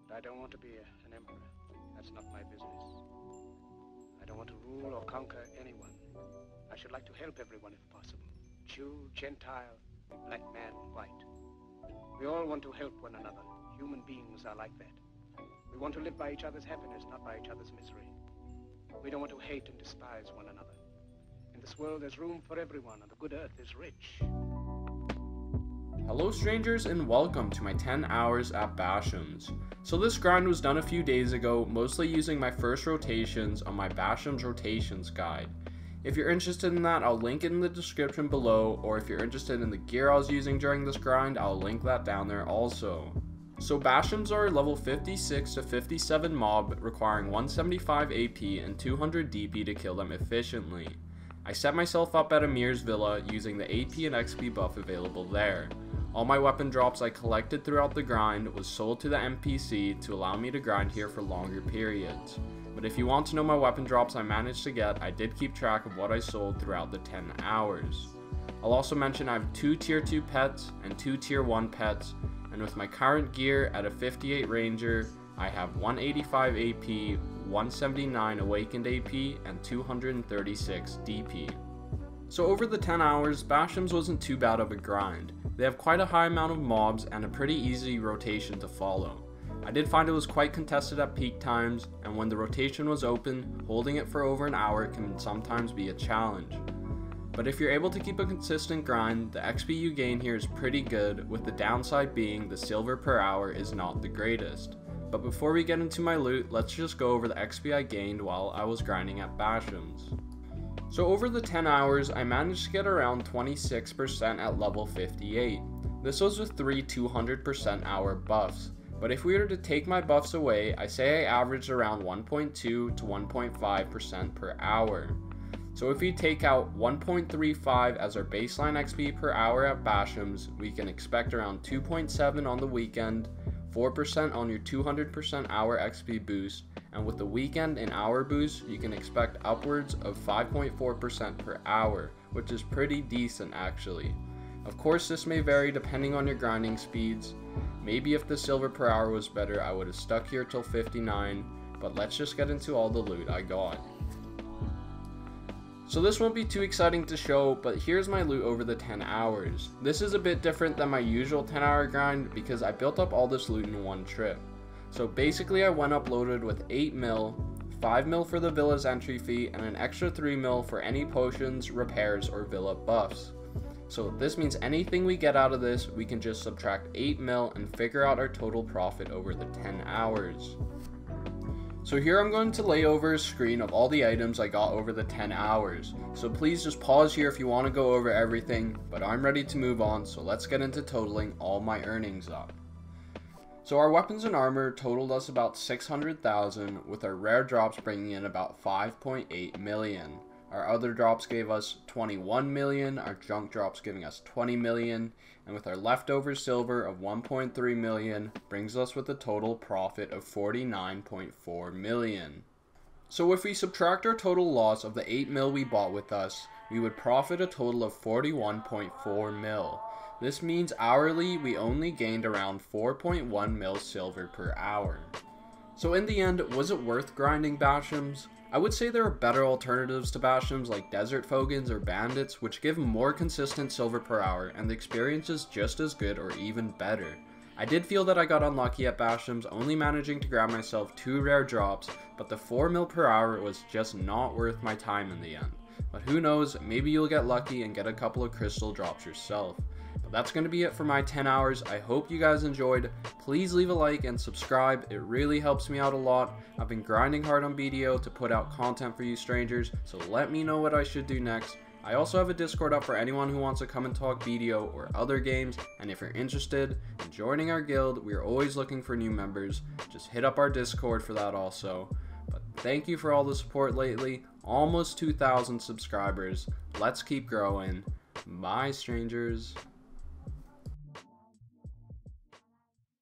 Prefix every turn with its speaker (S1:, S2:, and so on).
S1: But I don't want to be an emperor. That's not my business. I don't want to rule or conquer anyone. I should like to help everyone if possible. Jew, Gentile, black man, white. We all want to help one another. Human beings are like that. We want to live by each other's happiness, not by each other's misery. We don't want to hate and despise one another. In this world, there's room for everyone, and the good earth is rich.
S2: Hello strangers, and welcome to my 10 hours at Bashim's. So this grind was done a few days ago, mostly using my first rotations on my Bashim's rotations guide. If you're interested in that, I'll link it in the description below, or if you're interested in the gear I was using during this grind, I'll link that down there also. So Bashim's are level 56 to 57 mob, requiring 175 AP and 200 DP to kill them efficiently. I set myself up at Amir's villa using the AP and XP buff available there. All my weapon drops I collected throughout the grind was sold to the NPC to allow me to grind here for longer periods. But if you want to know my weapon drops I managed to get, I did keep track of what I sold throughout the 10 hours. I'll also mention I have 2 tier 2 pets and 2 tier 1 pets, and with my current gear at a 58 ranger, I have 185 AP, 179 awakened AP, and 236 DP. So over the 10 hours, Bashim's wasn't too bad of a grind. They have quite a high amount of mobs and a pretty easy rotation to follow. I did find it was quite contested at peak times, and when the rotation was open, holding it for over an hour can sometimes be a challenge. But if you're able to keep a consistent grind, the XP you gain here is pretty good, with the downside being the silver per hour is not the greatest. But before we get into my loot, let's just go over the XP I gained while I was grinding at Bashim's. So over the 10 hours, I managed to get around 26% at level 58. This was with 3 200% hour buffs. But if we were to take my buffs away, I say I averaged around 1.2 to 1.5% per hour. So if we take out 1.35 as our baseline XP per hour at Bashim's, we can expect around 2.7 on the weekend, 4% on your 200% hour XP boost, and with the weekend and hour boost, you can expect upwards of 5.4% per hour, which is pretty decent actually. Of course, this may vary depending on your grinding speeds. Maybe if the silver per hour was better, I would have stuck here till 59, but let's just get into all the loot I got. So this won't be too exciting to show, but here's my loot over the 10 hours. This is a bit different than my usual 10-hour grind because I built up all this loot in one trip. So basically I went uploaded with 8 mil, 5 mil for the villa's entry fee, and an extra 3 mil for any potions, repairs, or villa buffs. So this means anything we get out of this, we can just subtract 8 mil and figure out our total profit over the 10 hours. So here I'm going to lay over a screen of all the items I got over the 10 hours. So please just pause here if you want to go over everything, but I'm ready to move on, so let's get into totaling all my earnings up. So our weapons and armor totaled us about 600,000, with our rare drops bringing in about 5.8 million. Our other drops gave us 21 million, our junk drops giving us 20 million, and with our leftover silver of 1.3 million, brings us with a total profit of 49.4 million. So if we subtract our total loss of the 8 mil we bought with us, we would profit a total of 41.4 mil. This means hourly we only gained around 4.1 mil silver per hour. So in the end, was it worth grinding Bashim's? I would say there are better alternatives to Bashim's like Desert Fogans or Bandits, which give more consistent silver per hour, and the experience is just as good or even better. I did feel that I got unlucky at Bashim's, only managing to grab myself 2 rare drops, but the 4 mil per hour was just not worth my time in the end. But who knows, maybe you'll get lucky and get a couple of crystal drops yourself. But that's going to be it for my 10 hours. I hope you guys enjoyed. Please leave a like and subscribe. It really helps me out a lot. I've been grinding hard on BDO to put out content for you strangers, so let me know what I should do next. I also have a Discord up for anyone who wants to come and talk BDO or other games, and if you're interested in joining our guild, we are always looking for new members. Just hit up our Discord for that also. But thank you for all the support lately. Almost 2,000 subscribers. Let's keep growing. Bye, strangers.